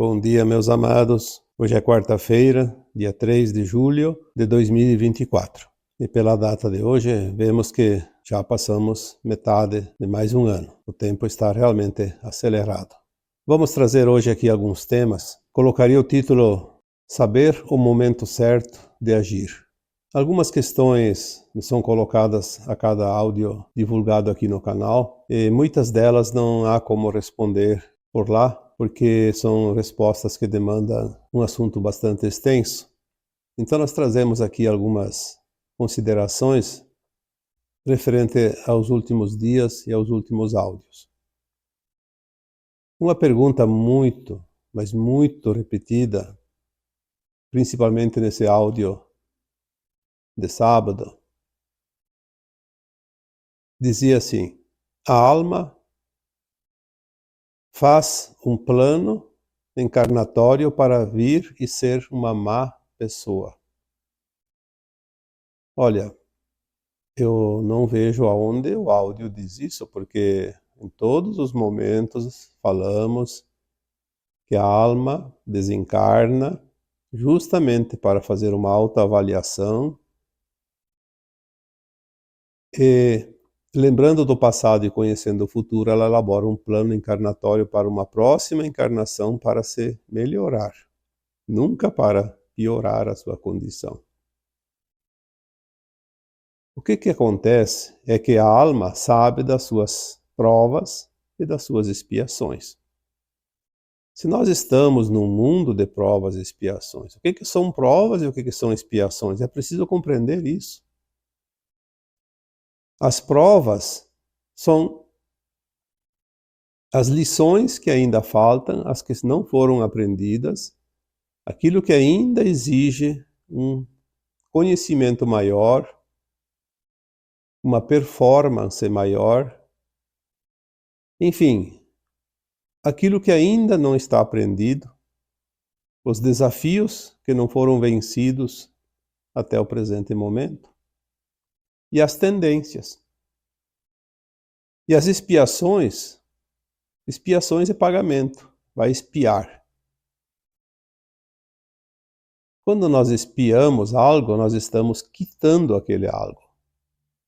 Bom dia, meus amados. Hoje é quarta-feira, dia 3 de julho de 2024. E pela data de hoje, vemos que já passamos metade de mais um ano. O tempo está realmente acelerado. Vamos trazer hoje aqui alguns temas. Colocaria o título Saber o momento certo de agir. Algumas questões me são colocadas a cada áudio divulgado aqui no canal e muitas delas não há como responder por lá, porque são respostas que demandam um assunto bastante extenso. Então nós trazemos aqui algumas considerações referente aos últimos dias e aos últimos áudios. Uma pergunta muito, mas muito repetida, principalmente nesse áudio de sábado, dizia assim: a alma faz um plano encarnatório para vir e ser uma má pessoa. Olha, eu não vejo aonde o áudio diz isso, porque em todos os momentos falamos que a alma desencarna justamente para fazer uma autoavaliação e, lembrando do passado e conhecendo o futuro, ela elabora um plano encarnatório para uma próxima encarnação para se melhorar, nunca para piorar a sua condição. O que acontece é que a alma sabe das suas provas e das suas expiações. Se nós estamos num mundo de provas e expiações, o que são provas e o que são expiações? É preciso compreender isso. As provas são as lições que ainda faltam, as que não foram aprendidas, aquilo que ainda exige um conhecimento maior, uma performance maior, enfim, aquilo que ainda não está aprendido, os desafios que não foram vencidos até o presente momento, e as tendências. E as expiações é pagamento, vai expiar. Quando nós expiamos algo, nós estamos quitando aquele algo,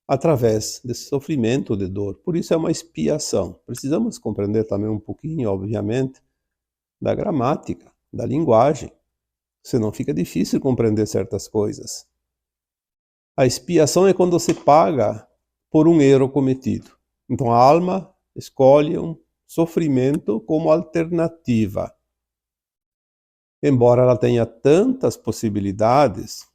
através desse sofrimento, de dor. Por isso é uma expiação. Precisamos compreender também um pouquinho, obviamente, da gramática, da linguagem. Senão fica difícil compreender certas coisas. A expiação é quando se paga por um erro cometido. Então a alma escolhe um sofrimento como alternativa. Embora ela tenha tantas possibilidades,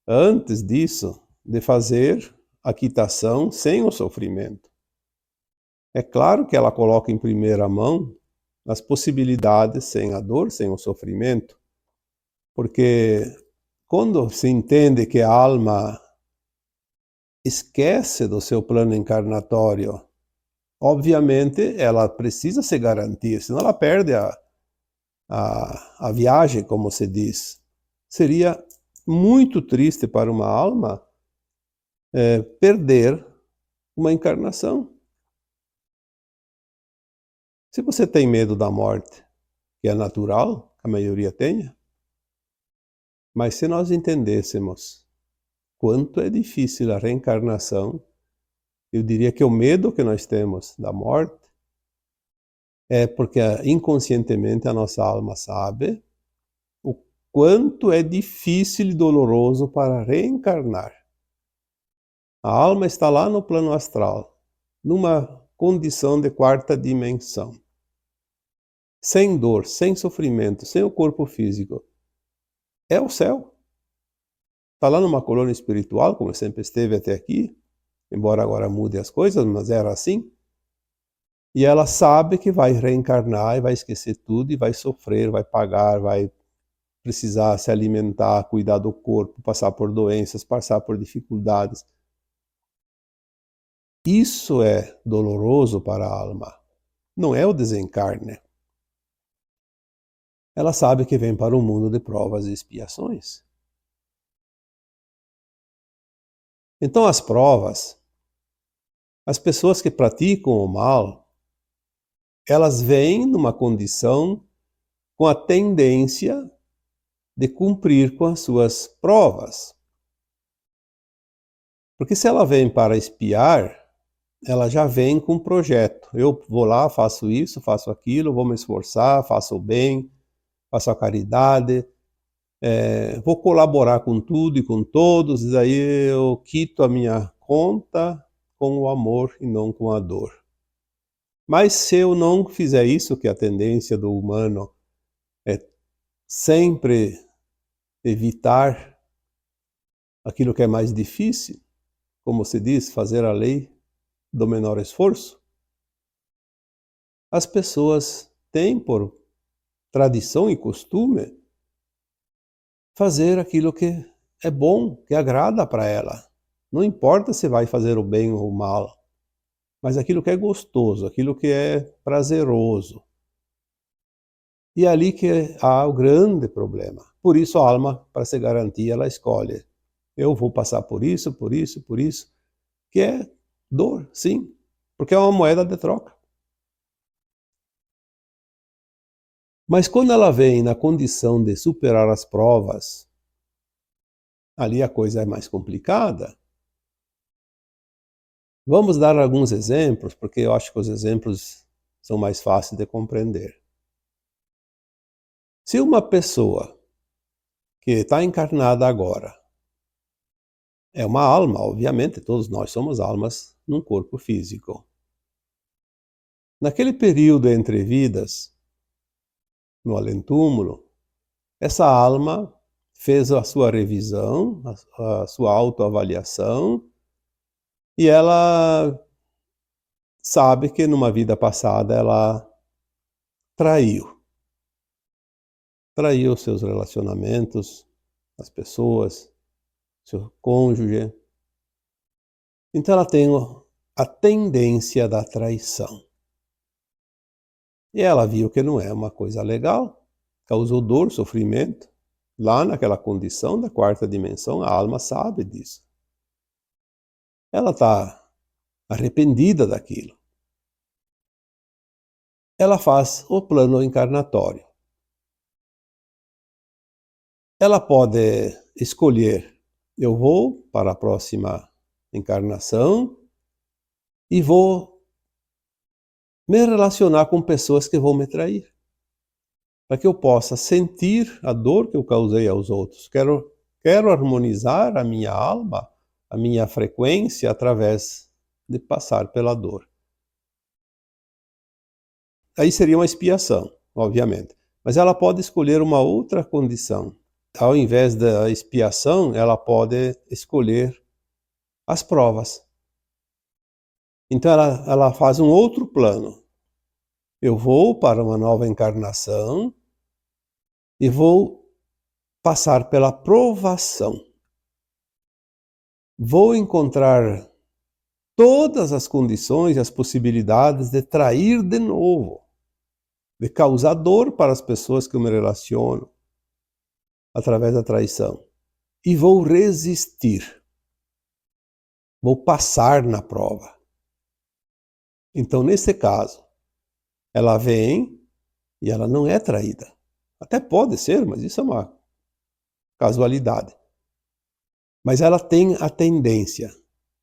antes disso, de fazer a quitação sem o sofrimento. É claro que ela coloca em primeira mão as possibilidades sem a dor, sem o sofrimento, porque quando se entende que a alma esquece do seu plano encarnatório, obviamente ela precisa se garantir, senão ela perde a viagem, como se diz. Seria muito triste para uma alma perder uma encarnação. Se você tem medo da morte, que é natural, a maioria tenha, mas se nós entendêssemos quanto é difícil a reencarnação, eu diria que o medo que nós temos da morte é porque inconscientemente a nossa alma sabe o quanto é difícil e doloroso para reencarnar. A alma está lá no plano astral, numa condição de quarta dimensão, sem dor, sem sofrimento, sem o corpo físico. É o céu. Está lá numa colônia espiritual, como sempre esteve até aqui, embora agora mude as coisas, mas era assim. E ela sabe que vai reencarnar e vai esquecer tudo e vai sofrer, vai pagar, vai precisar se alimentar, cuidar do corpo, passar por doenças, passar por dificuldades. Isso é doloroso para a alma. Não é o desencarne. Ela sabe que vem para um mundo de provas e expiações. Então as provas, as pessoas que praticam o mal, elas vêm numa condição com a tendência de cumprir com as suas provas. Porque se ela vem para espiar, ela já vem com um projeto. Eu vou lá, faço isso, faço aquilo, vou me esforçar, faço o bem, faço a caridade, vou colaborar com tudo e com todos, e daí eu quito a minha conta com o amor e não com a dor. Mas se eu não fizer isso, que a tendência do humano é sempre evitar aquilo que é mais difícil, como se diz, fazer a lei do menor esforço, as pessoas têm por tradição e costume fazer aquilo que é bom, que agrada para ela. Não importa se vai fazer o bem ou o mal, mas aquilo que é gostoso, aquilo que é prazeroso. E é ali que há o grande problema. Por isso a alma, para se garantir, ela escolhe. Eu vou passar por isso, por isso, por isso, que é dor, sim, porque é uma moeda de troca. Mas quando ela vem na condição de superar as provas, ali a coisa é mais complicada. Vamos dar alguns exemplos, porque eu acho que os exemplos são mais fáceis de compreender. Se uma pessoa que está encarnada agora é uma alma, obviamente, todos nós somos almas num corpo físico. Naquele período entre vidas, no além-túmulo, essa alma fez a sua revisão, a sua autoavaliação, e ela sabe que numa vida passada ela traiu seus relacionamentos, as pessoas, seu cônjuge. Então ela tem a tendência da traição. E ela viu que não é uma coisa legal, causou dor, sofrimento. Lá naquela condição da quarta dimensão, a alma sabe disso. Ela está arrependida daquilo. Ela faz o plano encarnatório. Ela pode escolher, eu vou para a próxima encarnação e vou me relacionar com pessoas que vão me trair, para que eu possa sentir a dor que eu causei aos outros. Quero harmonizar a minha alma, a minha frequência, através de passar pela dor. Aí seria uma expiação, obviamente. Mas ela pode escolher uma outra condição. Ao invés da expiação, ela pode escolher as provas. Então ela faz um outro plano. Eu vou para uma nova encarnação e vou passar pela provação. Vou encontrar todas as condições e as possibilidades de trair de novo, de causar dor para as pessoas que eu me relaciono através da traição. E vou resistir. Vou passar na prova. Então, nesse caso, ela vem e ela não é traída. Até pode ser, mas isso é uma casualidade. Mas ela tem a tendência.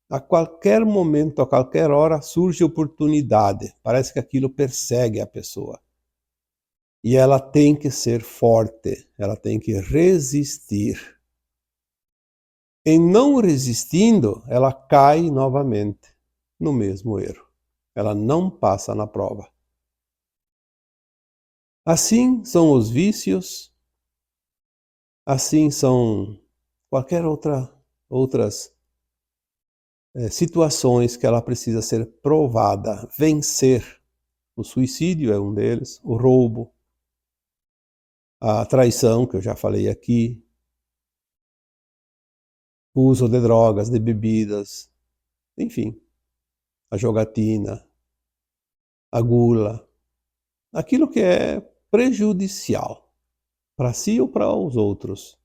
A qualquer momento, a qualquer hora, surge oportunidade. Parece que aquilo persegue a pessoa. E ela tem que ser forte, ela tem que resistir. Em não resistindo, ela cai novamente no mesmo erro. Ela não passa na prova. Assim são os vícios, assim são qualquer outras situações que ela precisa ser provada, vencer. O suicídio é um deles, o roubo, a traição, que eu já falei aqui, o uso de drogas, de bebidas, enfim, a jogatina, a gula, aquilo que é prejudicial para si ou para os outros.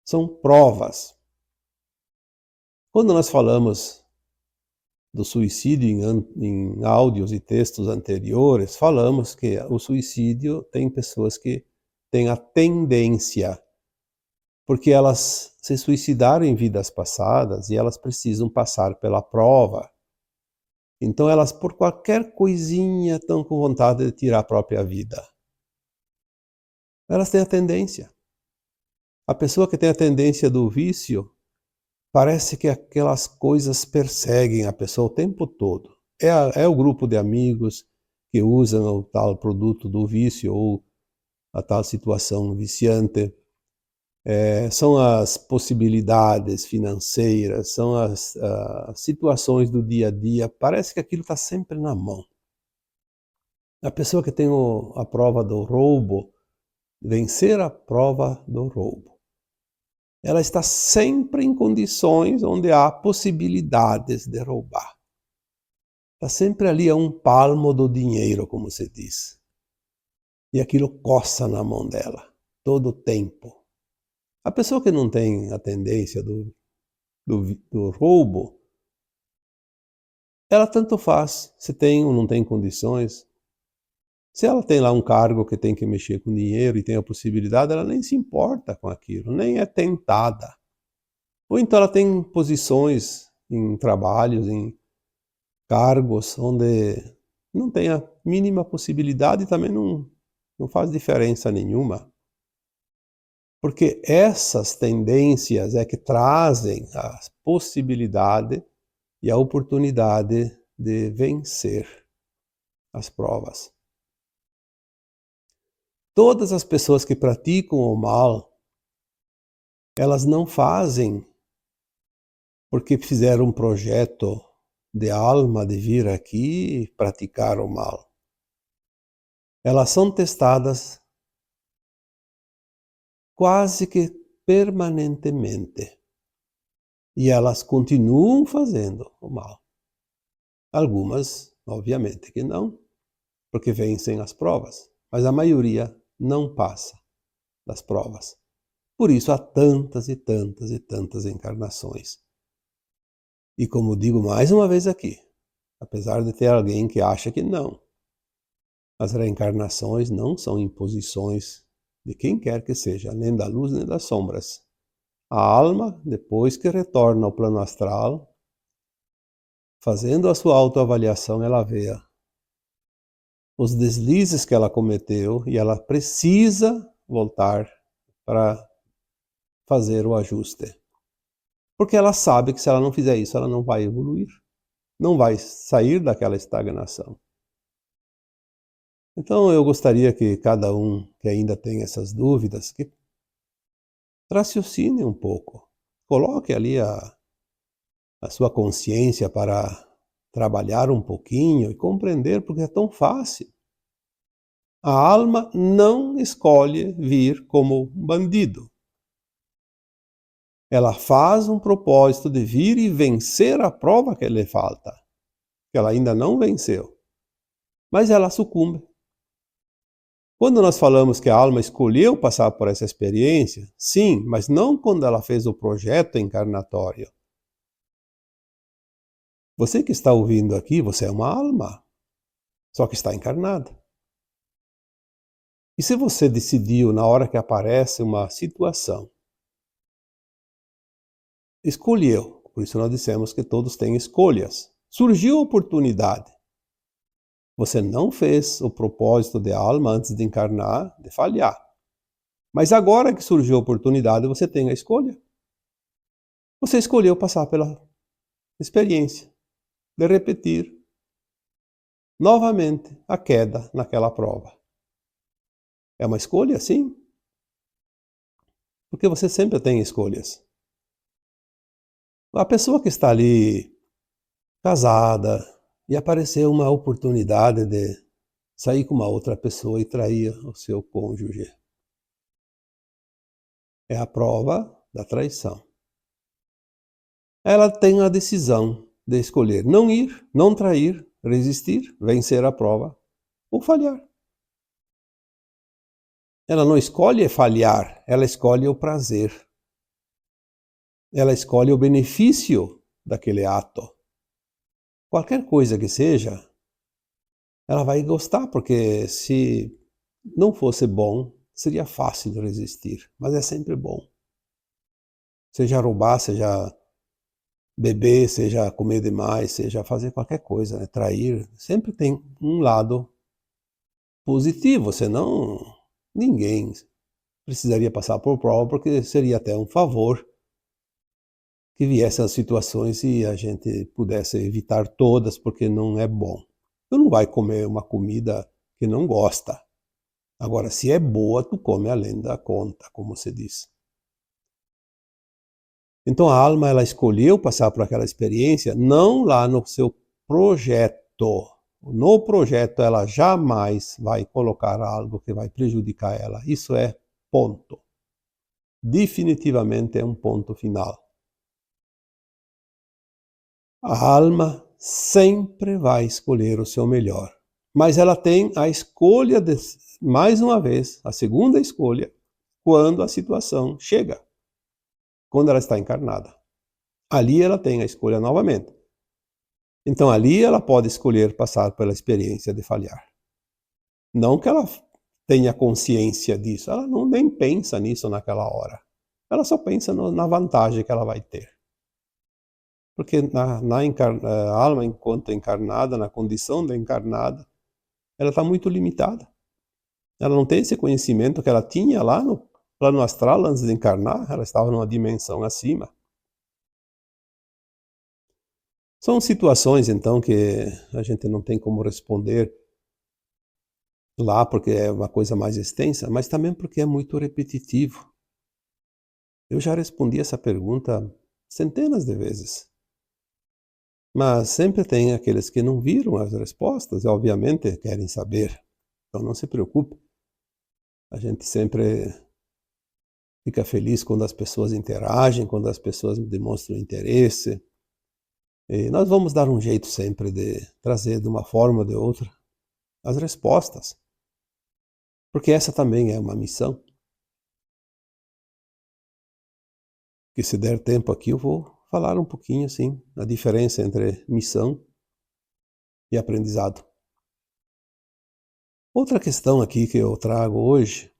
São provas. Quando nós falamos do suicídio em áudios e textos anteriores, falamos que o suicídio tem pessoas que têm a tendência, porque elas se suicidaram em vidas passadas e elas precisam passar pela prova. Então elas, por qualquer coisinha, estão com vontade de tirar a própria vida. Elas têm a tendência. A pessoa que tem a tendência do vício, parece que aquelas coisas perseguem a pessoa o tempo todo. É o grupo de amigos que usam o tal produto do vício ou a tal situação viciante. São as possibilidades financeiras, são as situações do dia a dia. Parece que aquilo está sempre na mão. A pessoa que tem a prova do roubo, vencer a prova do roubo, ela está sempre em condições onde há possibilidades de roubar. Está sempre ali a um palmo do dinheiro, como se diz. E aquilo coça na mão dela, todo o tempo. A pessoa que não tem a tendência do roubo, ela tanto faz se tem ou não tem condições. Se ela tem lá um cargo que tem que mexer com dinheiro e tem a possibilidade, ela nem se importa com aquilo, nem é tentada. Ou então ela tem posições em trabalhos, em cargos, onde não tem a mínima possibilidade e também não faz diferença nenhuma. Porque essas tendências é que trazem a possibilidade e a oportunidade de vencer as provas. Todas as pessoas que praticam o mal, elas não fazem porque fizeram um projeto de alma de vir aqui e praticar o mal. Elas são testadas quase que permanentemente. E elas continuam fazendo o mal. Algumas, obviamente que não, porque vencem as provas. Mas a maioria não passa das provas. Por isso há tantas e tantas e tantas encarnações. E como digo mais uma vez aqui, apesar de ter alguém que acha que não, as reencarnações não são imposições de quem quer que seja, nem da luz nem das sombras. A alma, depois que retorna ao plano astral, fazendo a sua autoavaliação, ela vê os deslizes que ela cometeu e ela precisa voltar para fazer o ajuste. Porque ela sabe que se ela não fizer isso, ela não vai evoluir, não vai sair daquela estagnação. Então eu gostaria que cada um que ainda tem essas dúvidas, que raciocine um pouco, coloque ali a sua consciência para trabalhar um pouquinho e compreender, porque é tão fácil. A alma não escolhe vir como bandido. Ela faz um propósito de vir e vencer a prova que lhe falta, que ela ainda não venceu. Mas ela sucumbe. Quando nós falamos que a alma escolheu passar por essa experiência, sim, mas não quando ela fez o projeto encarnatório. Você que está ouvindo aqui, você é uma alma, só que está encarnada. E se você decidiu, na hora que aparece uma situação, escolheu, por isso nós dissemos que todos têm escolhas, surgiu a oportunidade, você não fez o propósito de alma antes de encarnar, de falhar. Mas agora que surgiu a oportunidade, você tem a escolha. Você escolheu passar pela experiência de repetir novamente a queda naquela prova. É uma escolha, sim. Porque você sempre tem escolhas. A pessoa que está ali casada e apareceu uma oportunidade de sair com uma outra pessoa e trair o seu cônjuge. É a prova da traição. Ela tem a decisão de escolher não ir, não trair, resistir, vencer a prova ou falhar. Ela não escolhe falhar, ela escolhe o prazer. Ela escolhe o benefício daquele ato. qualquer coisa que seja, ela vai gostar, porque se não fosse bom, seria fácil de resistir, mas é sempre bom. Seja roubar, seja beber, seja comer demais, seja fazer qualquer coisa, né? Trair, sempre tem um lado positivo, senão ninguém precisaria passar por prova, porque seria até um favor que viessem as situações e a gente pudesse evitar todas, porque não é bom. Tu não vai comer uma comida que não gosta. Agora, se é boa, tu come além da conta, como se diz. Então a alma, ela escolheu passar por aquela experiência, não lá no seu projeto. No projeto ela jamais vai colocar algo que vai prejudicar ela. Isso é ponto. Definitivamente é um ponto final. A alma sempre vai escolher o seu melhor. Mas ela tem a escolha, mais uma vez, a segunda escolha, quando a situação chega. Quando ela está encarnada. Ali ela tem a escolha novamente. Então ali ela pode escolher passar pela experiência de falhar. Não que ela tenha consciência disso, ela não nem pensa nisso naquela hora. Ela só pensa na vantagem que ela vai ter. Porque a alma, enquanto encarnada, na condição de encarnada, ela está muito limitada. Ela não tem esse conhecimento que ela tinha lá no plano astral antes de encarnar, ela estava numa dimensão acima. São situações, então, que a gente não tem como responder lá, porque é uma coisa mais extensa, mas também porque é muito repetitivo. Eu já respondi essa pergunta centenas de vezes. Mas sempre tem aqueles que não viram as respostas e, obviamente, querem saber. Então, não se preocupe. A gente sempre fica feliz quando as pessoas interagem, quando as pessoas demonstram interesse. E nós vamos dar um jeito sempre de trazer, de uma forma ou de outra, as respostas. Porque essa também é uma missão. Que se der tempo aqui eu vou falar um pouquinho, assim, a diferença entre missão e aprendizado. Outra questão aqui que eu trago hoje,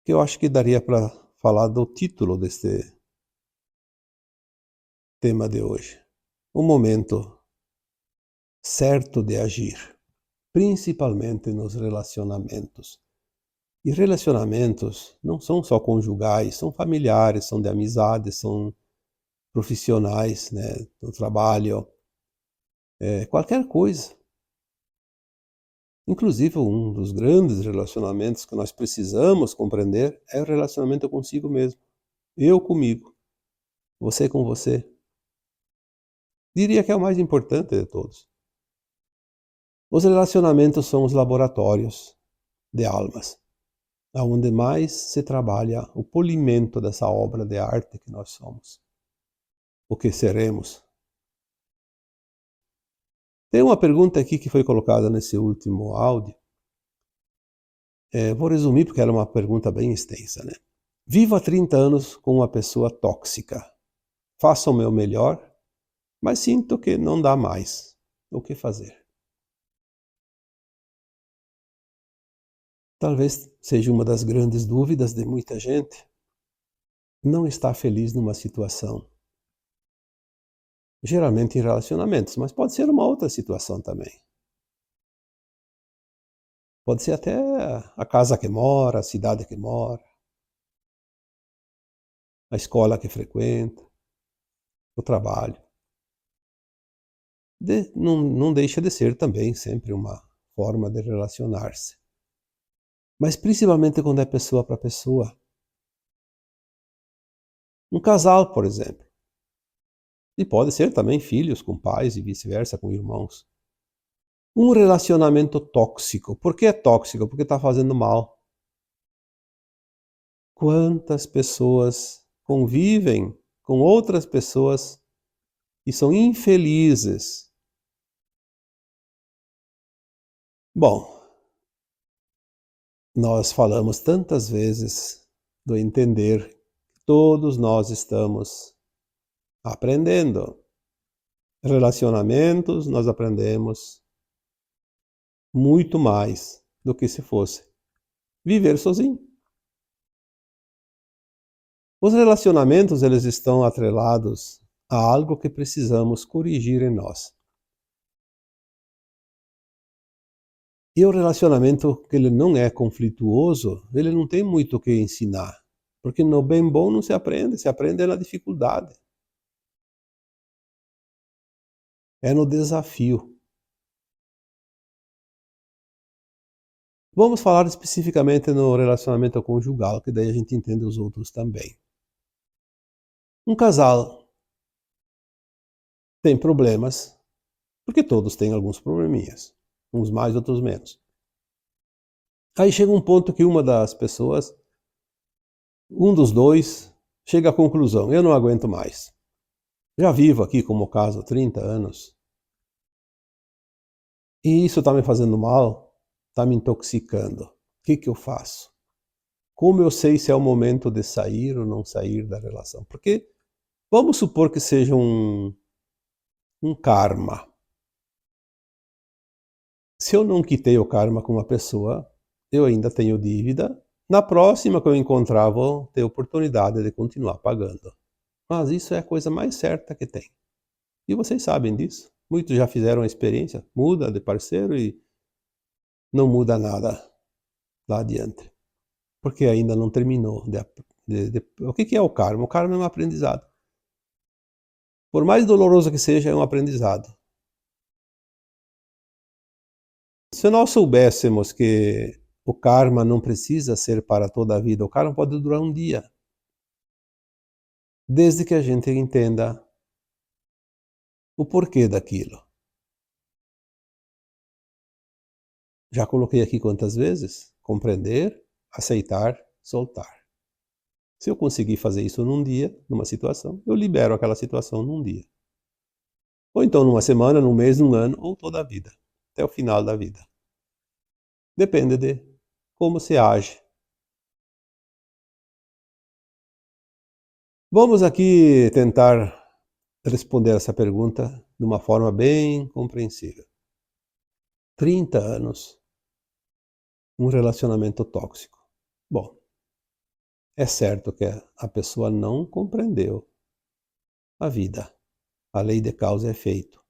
que eu acho que daria para falar do título deste tema de hoje. O momento certo de agir, principalmente nos relacionamentos. E relacionamentos não são só conjugais, são familiares, são de amizade, são profissionais, né, no trabalho, qualquer coisa. Inclusive, um dos grandes relacionamentos que nós precisamos compreender é o relacionamento consigo mesmo. Eu comigo, você com você. Diria que é o mais importante de todos. Os relacionamentos são os laboratórios de almas, onde mais se trabalha o polimento dessa obra de arte que nós somos, o que seremos. Tem uma pergunta aqui que foi colocada nesse último áudio. Vou resumir porque ela é uma pergunta bem extensa, né? Vivo há 30 anos com uma pessoa tóxica. Faço o meu melhor, mas sinto que não dá mais. O que fazer? Talvez seja uma das grandes dúvidas de muita gente. Não está feliz numa situação. Geralmente em relacionamentos, mas pode ser uma outra situação também. Pode ser até a casa que mora, a cidade que mora, a escola que frequenta, o trabalho. Não deixa de ser também sempre uma forma de relacionar-se. Mas principalmente quando é pessoa para pessoa. Um casal, por exemplo. E pode ser também filhos com pais e vice-versa, com irmãos. Um relacionamento tóxico. Por que é tóxico? Porque está fazendo mal. Quantas pessoas convivem com outras pessoas e são infelizes? Bom, nós falamos tantas vezes do entender que todos nós estamos aprendendo. relacionamentos, nós aprendemos muito mais do que se fosse viver sozinho. Os relacionamentos, eles estão atrelados a algo que precisamos corrigir em nós. E o relacionamento que ele não é conflituoso, ele não tem muito o que ensinar. Porque no bem bom não se aprende na dificuldade. É no desafio. Vamos falar especificamente no relacionamento conjugal, que daí a gente entende os outros também. Um casal tem problemas, porque todos têm alguns probleminhas. Uns mais, outros menos. Aí chega um ponto que uma das pessoas, um dos dois, chega à conclusão: eu não aguento mais. Já vivo aqui como caso há 30 anos. E isso está me fazendo mal, está me intoxicando. O que eu faço? Como eu sei se é o momento de sair ou não sair da relação? Porque vamos supor que seja um karma. Se eu não quitei o karma com uma pessoa, eu ainda tenho dívida. Na próxima que eu encontrar, vou ter oportunidade de continuar pagando. Mas isso é a coisa mais certa que tem. E vocês sabem disso. Muitos já fizeram a experiência. Muda de parceiro e não muda nada lá adiante. Porque ainda não terminou. O que é o karma? O karma é um aprendizado. Por mais doloroso que seja, é um aprendizado. Se nós soubéssemos que o karma não precisa ser para toda a vida, o karma pode durar um dia. Desde que a gente entenda o porquê daquilo. Já coloquei aqui quantas vezes? Compreender, aceitar, soltar. Se eu conseguir fazer isso num dia, numa situação, eu libero aquela situação num dia. Ou então numa semana, num mês, num ano, ou toda a vida. Até o final da vida. Depende de como se age. Vamos aqui tentar responder essa pergunta de uma forma bem compreensível. 30 anos, um relacionamento tóxico. Bom, é certo que a pessoa não compreendeu a vida, a lei de causa e efeito.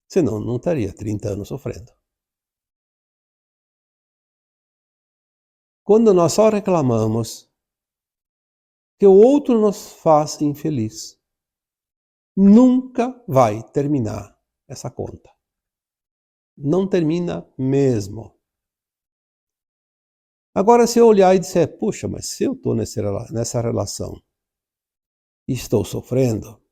Senão não estaria 30 anos sofrendo. Quando nós só reclamamos que o outro nos faz infeliz, nunca vai terminar essa conta. Não termina mesmo. Agora, se eu olhar e disser, puxa, mas se eu estou nessa relação e estou sofrendo,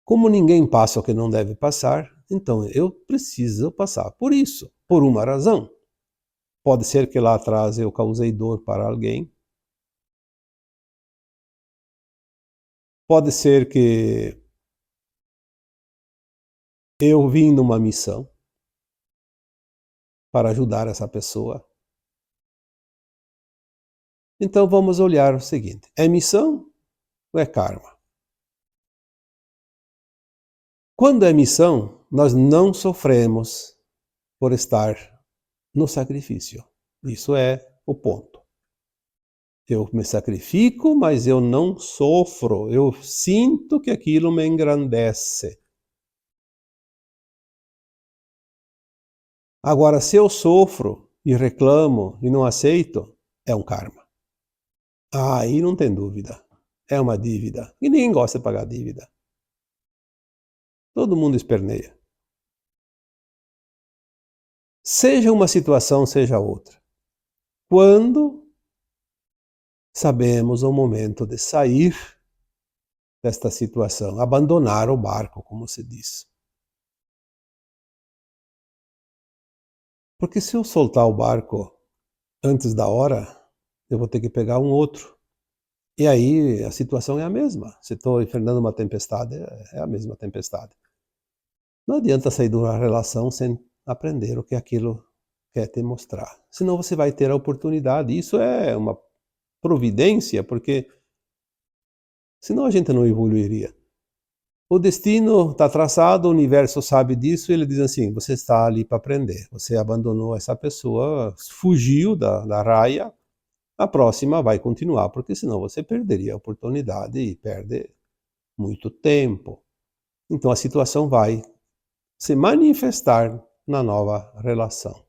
como ninguém passa o que não deve passar, então eu preciso passar por isso, por uma razão. Pode ser que lá atrás eu causei dor para alguém. Pode ser que eu vim numa missão para ajudar essa pessoa. Então vamos olhar o seguinte: é missão ou é karma? Quando é missão, nós não sofremos por estar no sacrifício. Isso é o ponto. Eu me sacrifico, mas eu não sofro. Eu sinto que aquilo me engrandece. Agora, se eu sofro e reclamo e não aceito, é um karma. Aí não tem dúvida. É uma dívida. E ninguém gosta de pagar dívida. Todo mundo esperneia. Seja uma situação, seja outra. Quando sabemos o momento de sair desta situação, abandonar o barco, como se diz. Porque se eu soltar o barco antes da hora, eu vou ter que pegar um outro. E aí a situação é a mesma. Se estou enfrentando uma tempestade, é a mesma tempestade. Não adianta sair de uma relação sem aprender o que aquilo quer te mostrar. Senão você vai ter a oportunidade. Isso é uma providência, porque senão a gente não evoluiria. O destino está traçado, o universo sabe disso, e ele diz assim, você está ali para aprender. Você abandonou essa pessoa, fugiu da raia, a próxima vai continuar, porque senão você perderia a oportunidade e perde muito tempo. Então a situação vai se manifestar na nova relação.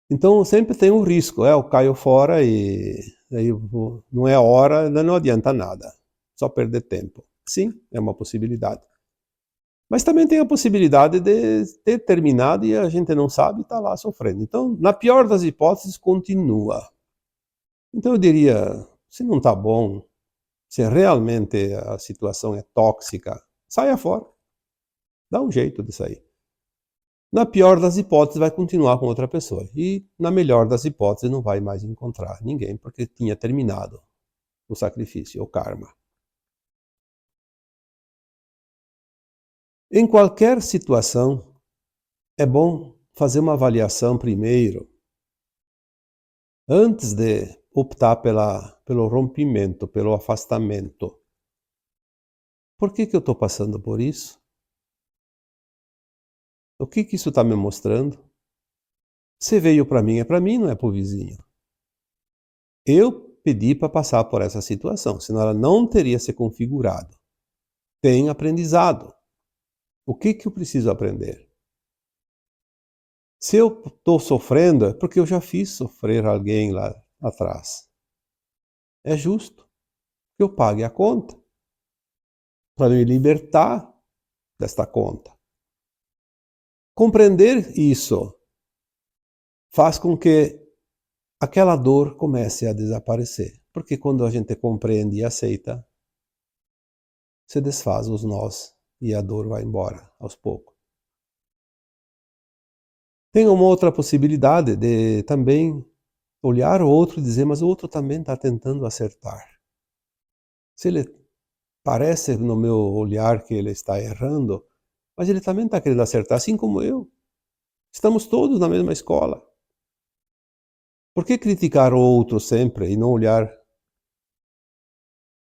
Então sempre tem um risco, eu caio fora e aí não é a hora, não adianta nada, só perder tempo. Sim, é uma possibilidade. Mas também tem a possibilidade de ter terminado e a gente não sabe e está lá sofrendo. Então, na pior das hipóteses, continua. Então eu diria, se não está bom, se realmente a situação é tóxica, saia fora. Dá um jeito de sair. Na pior das hipóteses, vai continuar com outra pessoa. E na melhor das hipóteses, não vai mais encontrar ninguém, porque tinha terminado o sacrifício, o karma. Em qualquer situação, é bom fazer uma avaliação primeiro, antes de optar pelo rompimento, pelo afastamento. Por que eu estou passando por isso? O que isso está me mostrando? Se veio para mim, é para mim, não é para o vizinho. Eu pedi para passar por essa situação, senão ela não teria se configurado. Tem aprendizado. O que eu preciso aprender? Se eu estou sofrendo, é porque eu já fiz sofrer alguém lá atrás. É justo que eu pague a conta para me libertar desta conta. Compreender isso faz com que aquela dor comece a desaparecer. Porque quando a gente compreende e aceita, se desfaz os nós e a dor vai embora aos poucos. Tem uma outra possibilidade de também olhar o outro e dizer, mas o outro também está tentando acertar. Se ele parece no meu olhar que ele está errando, mas ele também está querendo acertar, assim como eu. Estamos todos na mesma escola. Por que criticar o outro sempre e não olhar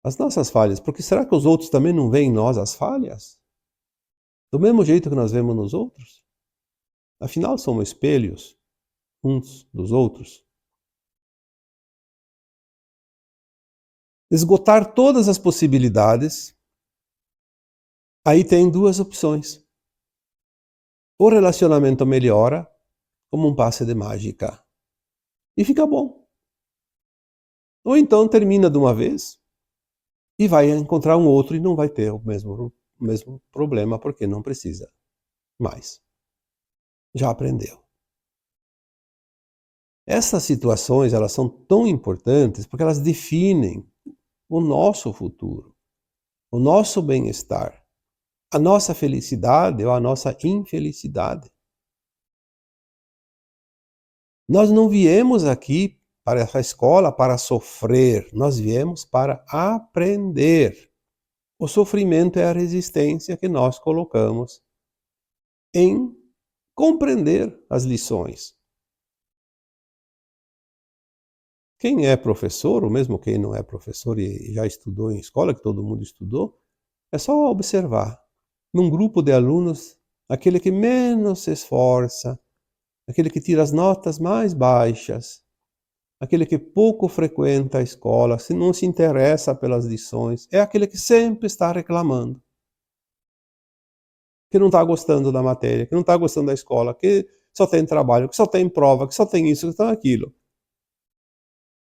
as nossas falhas? Porque será que os outros também não veem em nós as falhas? Do mesmo jeito que nós vemos nos outros? Afinal, somos espelhos uns dos outros. Esgotar todas as possibilidades, aí tem duas opções. O relacionamento melhora como um passe de mágica e fica bom. Ou então termina de uma vez e vai encontrar um outro e não vai ter o mesmo problema porque não precisa mais. Já aprendeu. Essas situações, elas são tão importantes porque elas definem o nosso futuro, o nosso bem-estar, a nossa felicidade ou a nossa infelicidade. Nós não viemos aqui para a escola para sofrer, nós viemos para aprender. O sofrimento é a resistência que nós colocamos em compreender as lições. Quem é professor, ou mesmo quem não é professor e já estudou em escola, que todo mundo estudou, é só observar. Num grupo de alunos, aquele que menos se esforça, aquele que tira as notas mais baixas, aquele que pouco frequenta a escola, se não se interessa pelas lições, é aquele que sempre está reclamando, que não está gostando da matéria, que não está gostando da escola, que só tem trabalho, que só tem prova, que só tem isso, que só tem aquilo.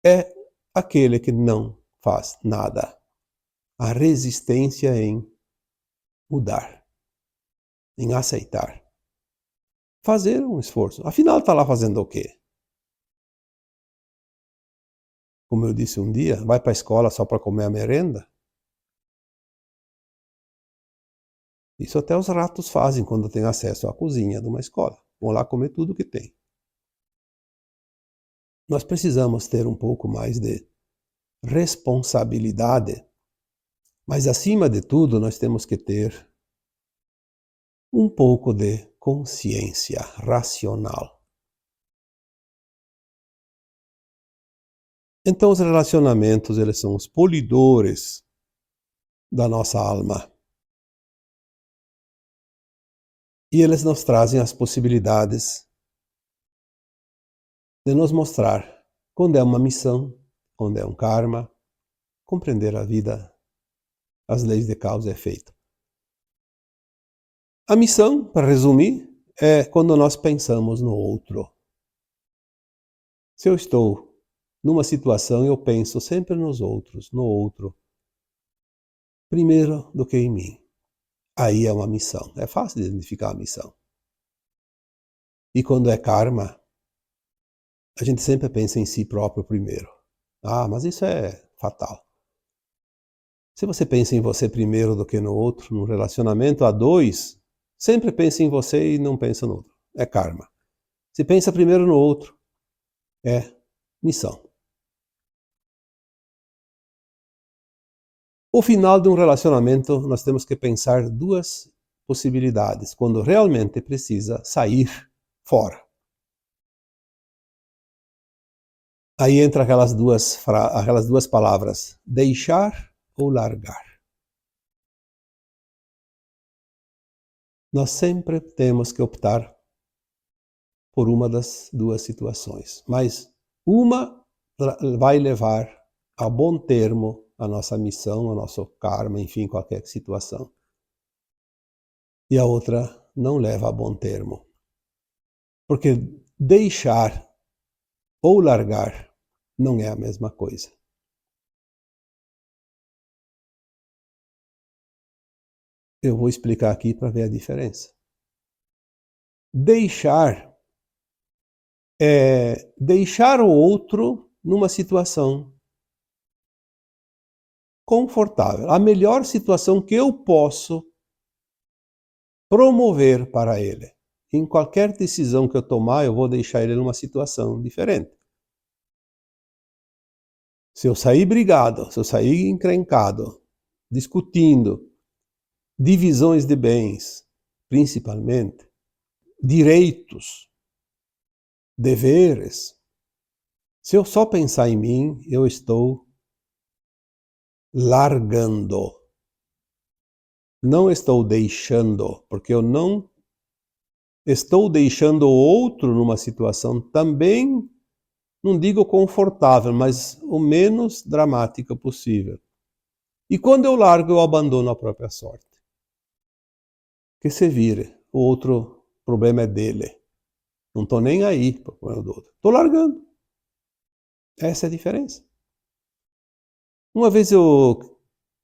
É aquele que não faz nada. A resistência em mudar, em aceitar. Fazer um esforço. Afinal, está lá fazendo o quê? Como eu disse um dia, vai para a escola só para comer a merenda? Isso até os ratos fazem quando têm acesso à cozinha de uma escola. Vão lá comer tudo que tem. Nós precisamos ter um pouco mais de responsabilidade, mas acima de tudo nós temos que ter um pouco de consciência racional. Então os relacionamentos, eles são os polidores da nossa alma. E eles nos trazem as possibilidades de nos mostrar quando é uma missão, quando é um karma, compreender a vida, as leis de causa e efeito. A missão, para resumir, é quando nós pensamos no outro. Se eu estou numa situação, eu penso sempre nos outros, no outro, primeiro do que em mim. Aí é uma missão. É fácil de identificar a missão. E quando é karma, a gente sempre pensa em si próprio primeiro. Ah, mas isso é fatal. Se você pensa em você primeiro do que no outro, num relacionamento a dois, sempre pensa em você e não pensa no outro. É karma. Se pensa primeiro no outro, é missão. O final de um relacionamento, nós temos que pensar duas possibilidades, quando realmente precisa sair fora. Aí entra aquelas duas palavras, deixar ou largar. Nós sempre temos que optar por uma das duas situações, mas uma vai levar a bom termo a nossa missão, o nosso karma, enfim, qualquer situação. E a outra não leva a bom termo. Porque deixar ou largar não é a mesma coisa. Eu vou explicar aqui para ver a diferença. Deixar é deixar o outro numa situação confortável. A melhor situação que eu posso promover para ele. Em qualquer decisão que eu tomar, eu vou deixar ele numa situação diferente. Se eu sair brigado, se eu sair encrencado, discutindo, divisões de bens, principalmente, direitos, deveres, se eu só pensar em mim, eu estou largando. Não estou deixando, porque eu não estou deixando o outro numa situação também, não digo confortável, mas o menos dramática possível. E quando eu largo, eu abandono a própria sorte. Que se vire, o outro problema é dele. Não estou nem aí para o problema do outro. Estou largando. Essa é a diferença. Uma vez eu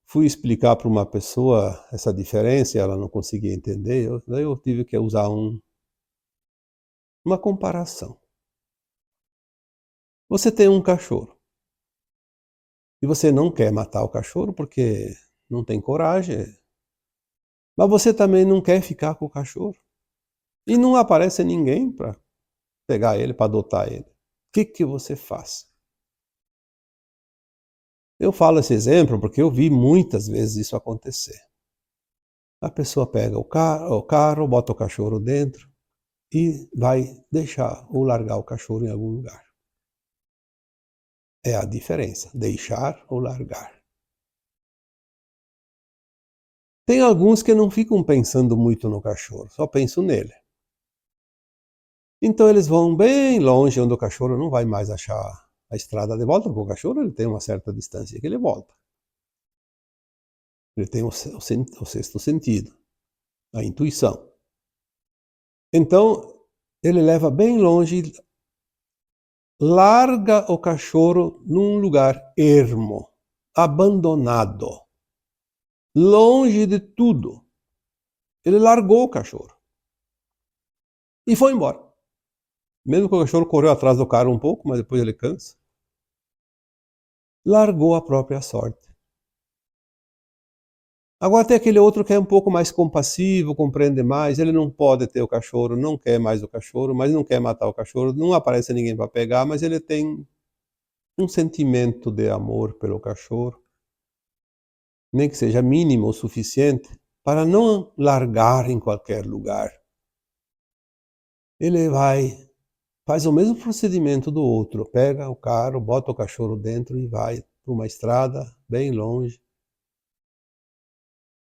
fui explicar para uma pessoa essa diferença e ela não conseguia entender, daí eu tive que usar uma comparação. Você tem um cachorro e você não quer matar o cachorro porque não tem coragem, mas você também não quer ficar com o cachorro e não aparece ninguém para pegar ele, para adotar ele. O que você faz? Eu falo esse exemplo porque eu vi muitas vezes isso acontecer. A pessoa pega o carro, bota o cachorro dentro e vai deixar ou largar o cachorro em algum lugar. É a diferença, deixar ou largar. Tem alguns que não ficam pensando muito no cachorro, só pensam nele. Então eles vão bem longe, onde o cachorro não vai mais achar a estrada de volta, porque o cachorro ele tem uma certa distância que ele volta. Ele tem o sexto sentido, a intuição. Então ele leva bem longe, larga o cachorro num lugar ermo, abandonado, longe de tudo. Ele largou o cachorro e foi embora. Mesmo que o cachorro correu atrás do cara um pouco, mas depois ele cansa. Largou a própria sorte. Agora tem aquele outro que é um pouco mais compassivo, compreende mais, ele não pode ter o cachorro, não quer mais o cachorro, mas não quer matar o cachorro, não aparece ninguém para pegar, mas ele tem um sentimento de amor pelo cachorro, nem que seja mínimo o suficiente, para não largar em qualquer lugar. Ele faz o mesmo procedimento do outro, pega o carro, bota o cachorro dentro e vai para uma estrada bem longe.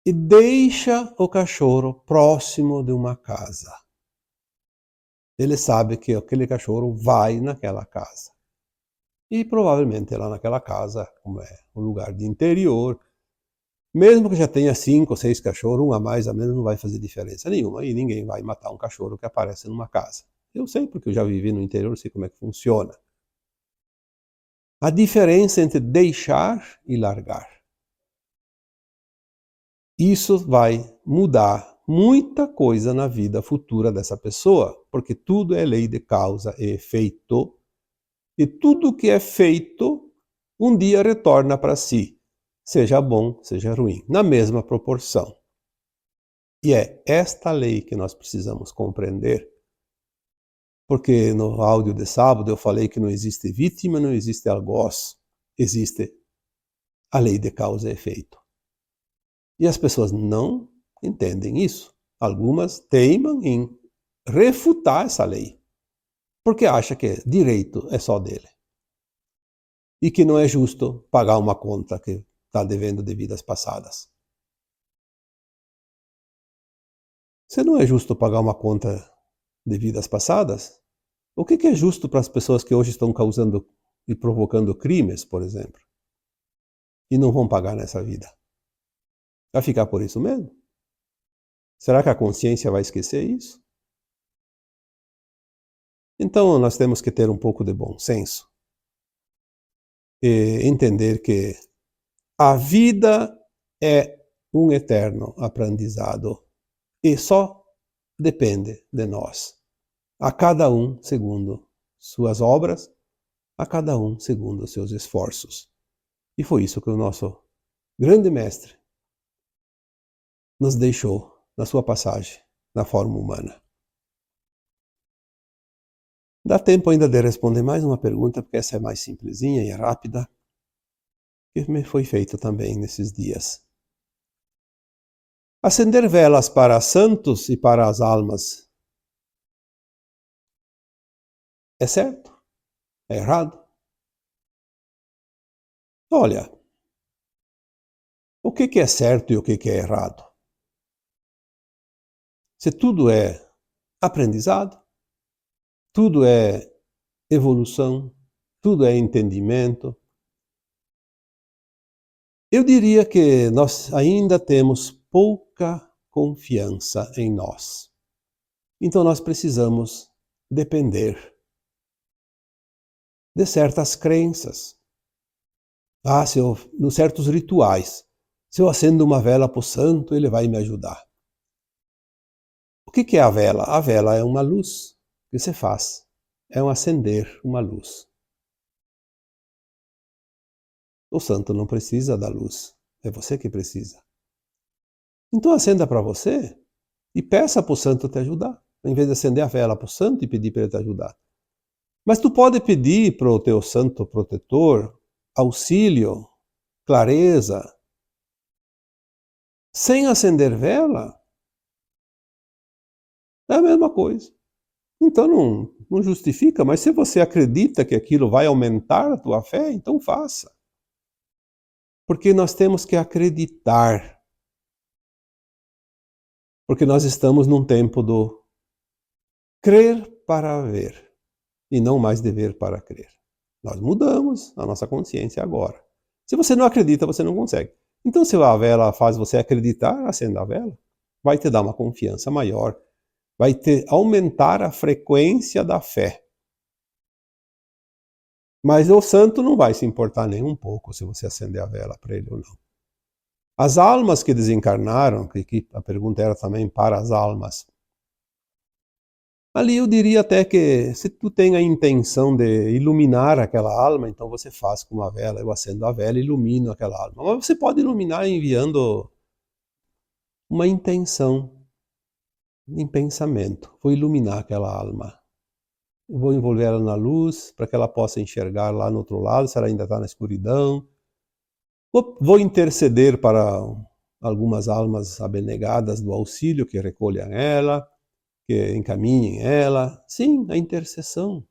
e deixa o cachorro próximo de uma casa. Ele sabe que aquele cachorro vai naquela casa. E provavelmente lá naquela casa, como é um lugar de interior, mesmo que já tenha 5 ou 6 cachorros, um a mais, a menos, não vai fazer diferença nenhuma. E ninguém vai matar um cachorro que aparece numa casa. Eu sei porque eu já vivi no interior, sei como é que funciona. A diferença entre deixar e largar. Isso vai mudar muita coisa na vida futura dessa pessoa, porque tudo é lei de causa e efeito, e tudo que é feito, um dia retorna para si, seja bom, seja ruim, na mesma proporção. E é esta lei que nós precisamos compreender, porque no áudio de sábado eu falei que não existe vítima, não existe algoz, existe a lei de causa e efeito. E as pessoas não entendem isso. Algumas teimam em refutar essa lei, porque acham que direito é só dele. E que não é justo pagar uma conta que está devendo de vidas passadas. Se não é justo pagar uma conta de vidas passadas, o que é justo para as pessoas que hoje estão causando e provocando crimes, por exemplo, e não vão pagar nessa vida? Vai ficar por isso mesmo? Será que a consciência vai esquecer isso? Então nós temos que ter um pouco de bom senso e entender que a vida é um eterno aprendizado e só depende de nós. A cada um segundo suas obras, a cada um segundo seus esforços. E foi isso que o nosso grande mestre nos deixou na sua passagem na forma humana. Dá tempo ainda de responder mais uma pergunta, porque essa é mais simplesinha e rápida, que me foi feita também nesses dias. Acender velas para santos e para as almas é certo? É errado? Olha, o que é certo e o que é errado? Se tudo é aprendizado, tudo é evolução, tudo é entendimento, eu diria que nós ainda temos pouca confiança em nós. Então nós precisamos depender de certas crenças. Nos certos rituais, se eu acendo uma vela para o santo, ele vai me ajudar. O que é a vela? A vela é uma luz que você faz. É um acender uma luz. O santo não precisa da luz. É você que precisa. Então acenda para você e peça para o santo te ajudar. Em vez de acender a vela para o santo e pedir para ele te ajudar. Mas tu pode pedir para o teu santo protetor auxílio, clareza, sem acender vela. É a mesma coisa. Então não justifica, mas se você acredita que aquilo vai aumentar a tua fé, então faça. Porque nós temos que acreditar. Porque nós estamos num tempo do crer para ver e não mais de ver para crer. Nós mudamos a nossa consciência agora. Se você não acredita, você não consegue. Então, se a vela faz você acreditar, acenda a vela. Vai te dar uma confiança maior. Vai te aumentar a frequência da fé. Mas o santo não vai se importar nem um pouco se você acender a vela para ele ou não. As almas que desencarnaram, que a pergunta era também para as almas, ali eu diria até que se tu tem a intenção de iluminar aquela alma, então você faz com uma vela, eu acendo a vela e ilumino aquela alma. Mas você pode iluminar enviando uma intenção em pensamento. Vou iluminar aquela alma. Vou envolver ela na luz para que ela possa enxergar lá no outro lado, se ela ainda está na escuridão. Vou interceder para algumas almas abnegadas do auxílio que recolham ela, que encaminhem ela. Sim, a intercessão.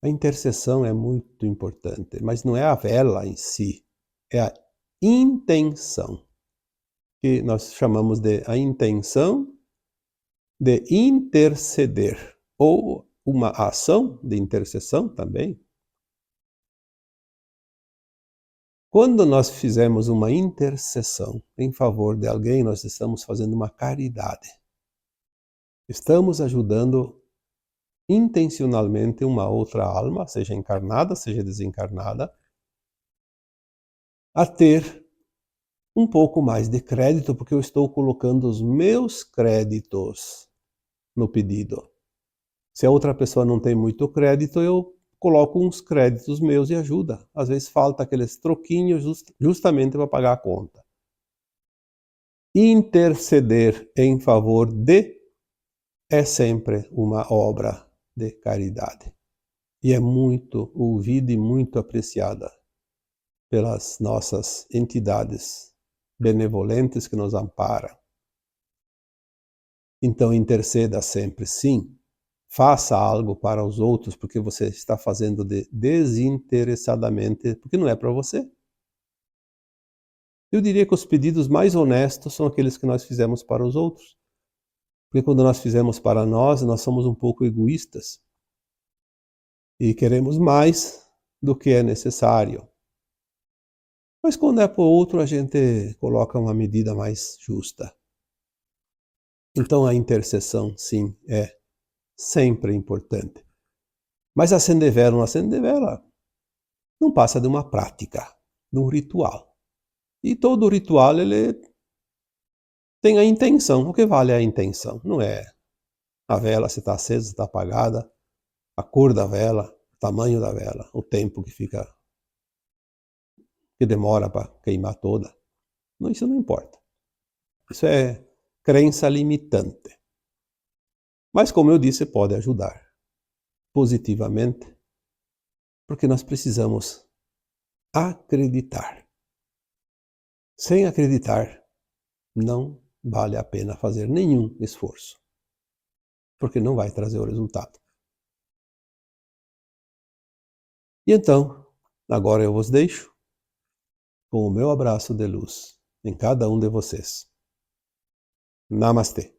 A intercessão é muito importante, mas não é a vela em si, é a intenção. que nós chamamos de a intenção de interceder, ou uma ação de intercessão também. Quando nós fizemos uma intercessão em favor de alguém, nós estamos fazendo uma caridade. Estamos ajudando intencionalmente uma outra alma, seja encarnada, seja desencarnada, a ter um pouco mais de crédito, porque eu estou colocando os meus créditos no pedido. Se a outra pessoa não tem muito crédito, eu coloco uns créditos meus e ajuda. Às vezes falta aqueles troquinhos justamente para pagar a conta. Interceder em favor de é sempre uma obra de caridade. E é muito ouvida e muito apreciada pelas nossas entidades benevolentes que nos amparam. Então interceda sempre, sim. Faça algo para os outros, porque você está fazendo desinteressadamente, porque não é para você. Eu diria que os pedidos mais honestos são aqueles que nós fizemos para os outros. Porque quando nós fizemos para nós somos um pouco egoístas. E queremos mais do que é necessário. Mas quando é para o outro, a gente coloca uma medida mais justa. Então a intercessão, sim, é sempre importante. Mas acender vela, não acender vela, não passa de uma prática, de um ritual. E todo ritual, ele tem a intenção. O que vale é a intenção, não é a vela, se está acesa, se está apagada, a cor da vela, o tamanho da vela, o tempo que demora para queimar toda. Não, isso não importa. Isso é crença limitante. Mas, como eu disse, pode ajudar positivamente, porque nós precisamos acreditar. Sem acreditar, não vale a pena fazer nenhum esforço, porque não vai trazer o resultado. E então, agora eu vos deixo com o meu abraço de luz em cada um de vocês. Namastê.